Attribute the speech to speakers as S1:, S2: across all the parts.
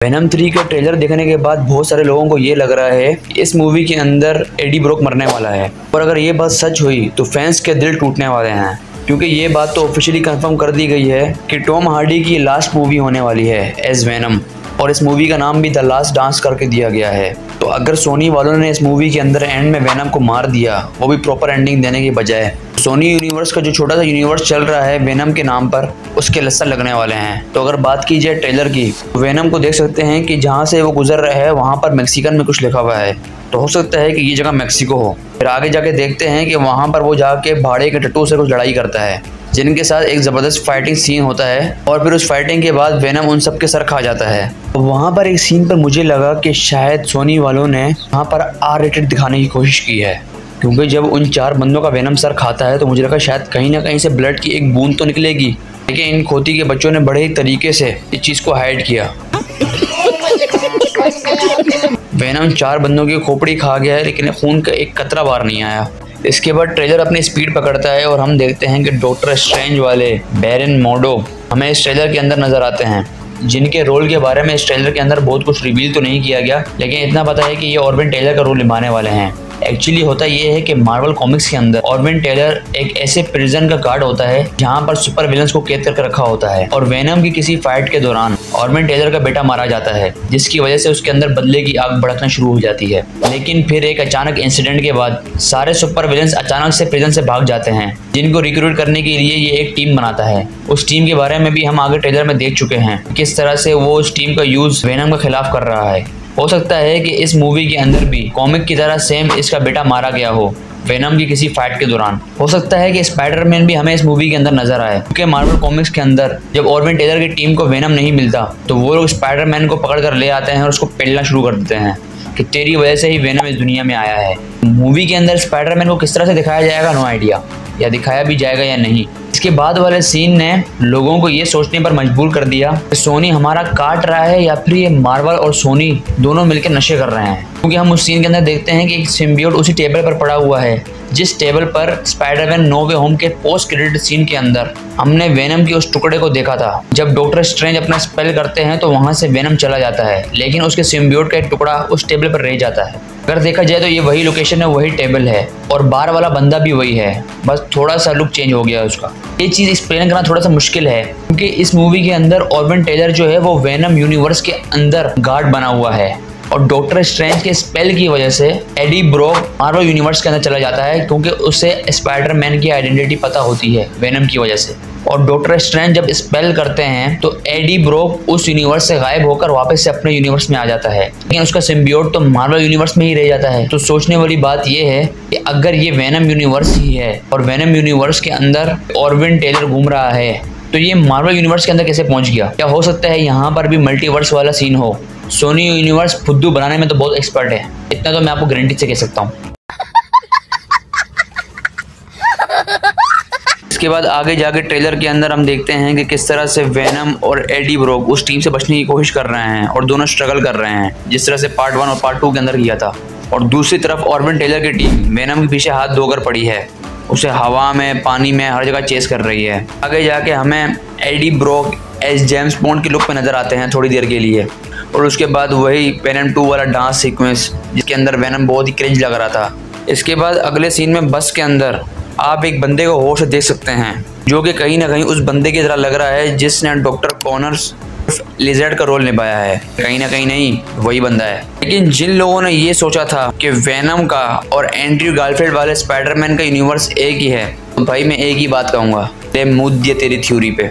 S1: Venom 3 का trailer देखने के बाद बहुत सारे लोगों को ये लग रहा है कि इस मूवी के अंदर एडी ब्रॉक मरने वाला है। और अगर ये बात सच हुई तो फैंस के दिल टूटने वाले हैं, क्योंकि ये बात तो ऑफिशियली कंफर्म कर दी गई है कि टॉम हार्डी की लास्ट मूवी होने वाली है एज वेनम, और इस मूवी का नाम भी द लास्ट डांस करके दिया गया है। तो अगर सोनी वालों ने इस मूवी के अंदर एंड में वेनम को मार दिया, वो भी प्रॉपर एंडिंग देने के बजाय, सोनी यूनिवर्स का जो छोटा सा यूनिवर्स चल रहा है वेनम के नाम पर, उसके लस्सा लगने वाले हैं। तो अगर बात की जाए ट्रेलर की, वेनम को देख सकते हैं कि जहाँ से वो गुजर रहा है वहाँ पर मैक्सिकन में कुछ लिखा हुआ है, तो हो सकता है कि ये जगह मैक्सिको हो। फिर आगे जाके देखते हैं कि वहाँ पर वो जाके भाड़े के टट्टू से कुछ लड़ाई करता है, जिनके साथ एक ज़बरदस्त फाइटिंग सीन होता है, और फिर उस फाइटिंग के बाद वेनम उन सब के सर खा जाता है। तो वहाँ पर एक सीन पर मुझे लगा कि शायद सोनी वालों ने वहाँ पर आर रेटेड दिखाने की कोशिश की है, क्योंकि जब उन 4 बंदों का वेनम सर खाता है तो मुझे लगा शायद कहीं ना कहीं से ब्लड की एक बूंद तो निकलेगी, लेकिन इन खोती के बच्चों ने बड़े ही तरीके से इस चीज़ को हाइड किया। वेनम 4 बंदों की खोपड़ी खा गया है, लेकिन खून का एक कतरा बाहर नहीं आया। इसके बाद ट्रेलर अपनी स्पीड पकड़ता है और हम देखते हैं कि डॉक्टर स्ट्रेंज वाले बैरन मोडो हमें इस ट्रेलर के अंदर नजर आते हैं, जिनके रोल के बारे में इस ट्रेलर के अंदर बहुत कुछ रिवील तो नहीं किया गया, लेकिन इतना पता है कि ये ऑरविन टेलर का रोल निभाने वाले हैं। एक्चुअली होता ये है कि मार्वल कॉमिक्स के अंदर ऑरविन टेलर एक ऐसे प्रिजन का गार्ड होता है जहां पर सुपर विलन्स को कैद करके रखा होता है, और वेनम की किसी फाइट के दौरान ऑरविन टेलर का बेटा मारा जाता है, जिसकी वजह से उसके अंदर बदले की आग भड़कना शुरू हो जाती है। लेकिन फिर एक अचानक इंसिडेंट के बाद सारे सुपर विलन्स अचानक से प्रिजन से भाग जाते हैं, जिनको रिक्रूट करने के लिए ये एक टीम बनाता है। उस टीम के बारे में भी हम आगे ट्रेलर में देख चुके हैं, किस तरह से वो उस टीम का यूज वेनम के खिलाफ कर रहा है। हो सकता है कि इस मूवी के अंदर भी कॉमिक की तरह सेम इसका बेटा मारा गया हो वेनम की किसी फाइट के दौरान। हो सकता है कि स्पाइडरमैन भी हमें इस मूवी के अंदर नजर आए, क्योंकि मार्वल कॉमिक्स के अंदर जब ऑरविन टेलर की टीम को वेनम नहीं मिलता तो वो लोग स्पाइडरमैन को पकड़ कर ले आते हैं और उसको पेलना शुरू कर देते हैं कि तेरी वजह से ही वेनम इस दुनिया में आया है। मूवी के अंदर स्पाइडरमैन को किस तरह से दिखाया जाएगा नो आइडिया, या दिखाया भी जाएगा या नहीं। इसके बाद वाले सीन ने लोगों को ये सोचने पर मजबूर कर दिया कि सोनी हमारा काट रहा है या फिर ये मार्वल और सोनी दोनों मिलकर नशे कर रहे हैं, क्योंकि हम उस सीन के अंदर देखते हैं कि एक सिम्बियोट उसी टेबल पर पड़ा हुआ है जिस टेबल पर स्पाइडरमैन नो वे होम के पोस्ट क्रेडिट सीन के अंदर हमने वेनम के उस टुकड़े को देखा था। जब डॉक्टर स्ट्रेंज अपना स्पेल करते हैं तो वहां से वेनम चला जाता है, लेकिन उसके सिम्बियोट का एक टुकड़ा उस टेबल पर रह जाता है। अगर देखा जाए तो ये वही लोकेशन है, वही टेबल है, और बाहर वाला बंदा भी वही है, बस थोड़ा सा लुक चेंज हो गया उसका। ये चीज़ एक्सप्लेन करना थोड़ा सा मुश्किल है, क्योंकि इस मूवी के अंदर ऑरविन टेलर जो है वो वेनम यूनिवर्स के अंदर गार्ड बना हुआ है, और डॉक्टर स्ट्रेंज के स्पेल की वजह से एडी ब्रॉक मार्वल यूनिवर्स के अंदर चला जाता है, क्योंकि उसे स्पाइडरमैन की आइडेंटिटी पता होती है वेनम की वजह से। और डॉक्टर स्ट्रेंज जब स्पेल करते हैं तो एडी ब्रॉक उस यूनिवर्स से गायब होकर वापस से अपने यूनिवर्स में आ जाता है, लेकिन उसका सिम्बियोट तो मार्वल यूनिवर्स में ही रह जाता है। तो सोचने वाली बात यह है कि अगर ये वेनम यूनिवर्स ही है और वेनम यूनिवर्स के अंदर ऑरविन टेलर घूम रहा है, तो ये मार्वल यूनिवर्स के अंदर कैसे पहुंच गया? क्या हो सकता है यहाँ पर भी मल्टीवर्स वाला सीन हो? सोनी यूनिवर्स फुद्दू बनाने में तो बहुत एक्सपर्ट है, इतना तो मैं आपको गारंटी से कह सकता हूँ। इसके बाद आगे जाके ट्रेलर के अंदर हम देखते हैं कि किस तरह से वेनम और एडी ब्रॉक उस टीम से बचने की कोशिश कर रहे हैं, और दोनों स्ट्रगल कर रहे हैं, जिस तरह से पार्ट 1 और पार्ट 2 के अंदर किया था। और दूसरी तरफ ऑरविन टेलर की टीम वेनम के पीछे हाथ धोकर पड़ी है, उसे हवा में, पानी में, हर जगह चेस कर रही है। आगे जाके हमें Eddie Brock as James Bond के लुक पे नजर आते हैं थोड़ी देर के लिए, और उसके बाद वही वेनम 2 वाला डांस सीक्वेंस जिसके अंदर वेनम बहुत ही क्रिंज लग रहा था। इसके बाद अगले सीन में बस के अंदर आप एक बंदे को होश से देख सकते हैं, जो कि कहीं ना कहीं उस बंदे की तरह लग रहा है जिसने डॉक्टर कॉनर्स लिजर्ड का रोल निभाया है। कहीं ना कहीं नहीं, वही बंदा है। लेकिन जिन लोगों ने ये सोचा था कि वेनम का और एंड्रयू गारफील्ड वाले स्पाइडरमैन का यूनिवर्स एक ही है, तो भाई मैं एक ही बात कहूँगा, ले मुँह दिया तेरी थ्योरी पे,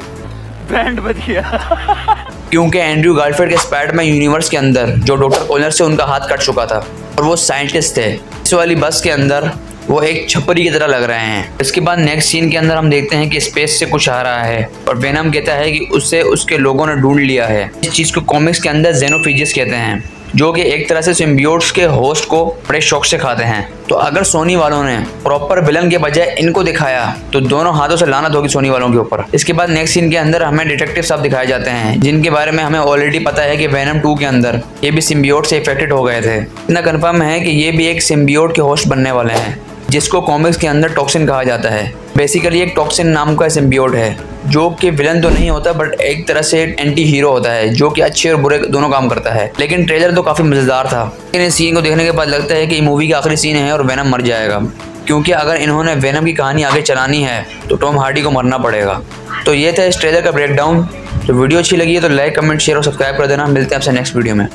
S1: बैंड बज गया। क्योंकि एंड्रयू गारफील्ड के स्पाइडरमैन यूनिवर्स के अंदर जो डॉक्टर कॉनर से उनका हाथ कट चुका था और वो साइंटिस्ट थे, इस वाली बस के अंदर वो एक छपरी की तरह लग रहे हैं। इसके बाद नेक्स्ट सीन के अंदर हम देखते हैं कि स्पेस से कुछ आ रहा है, और वेनम कहता है कि उसे उसके लोगों ने ढूंढ लिया है। इस चीज़ को कॉमिक्स के अंदर जेनोफिजियस कहते हैं, जो कि एक तरह से सिम्बियोट्स के होस्ट को बड़े शौक से खाते हैं। तो अगर सोनी वालों ने प्रॉपर विलन के बजाय इनको दिखाया तो दोनों हाथों से लानत होगी सोनी वालों के ऊपर। इसके बाद नेक्स्ट सीन के अंदर हमें डिटेक्टिव साहब दिखाए जाते हैं, जिनके बारे में हमें ऑलरेडी पता है कि वेनम 2 के अंदर ये भी सिम्बियोट से इफेक्टेड हो गए थे। इतना कंफर्म है कि ये भी एक सिम्बियोट के होस्ट बनने वाले हैं। जिसको कॉमिक्स के अंदर टॉक्सिन कहा जाता है। बेसिकली एक टॉक्सिन नाम का सिम्बियोट है जो कि विलन तो नहीं होता बट एक तरह से एंटी हीरो होता है जो कि अच्छे और बुरे दोनों काम करता है। लेकिन ट्रेलर तो काफ़ी मज़ेदार था। लेकिन इस सीन को देखने के बाद लगता है कि मूवी का आखिरी सीन है और वेनम मर जाएगा, क्योंकि अगर इन्होंने वेनम की कहानी आगे चलानी है तो टॉम हार्डी को मरना पड़ेगा। तो ये था इस ट्रेलर का ब्रेकडाउन। तो वीडियो अच्छी लगी है तो लाइक, कमेंट, शेयर और सब्सक्राइब कर देना। मिलते हैं आपसे नेक्स्ट वीडियो में।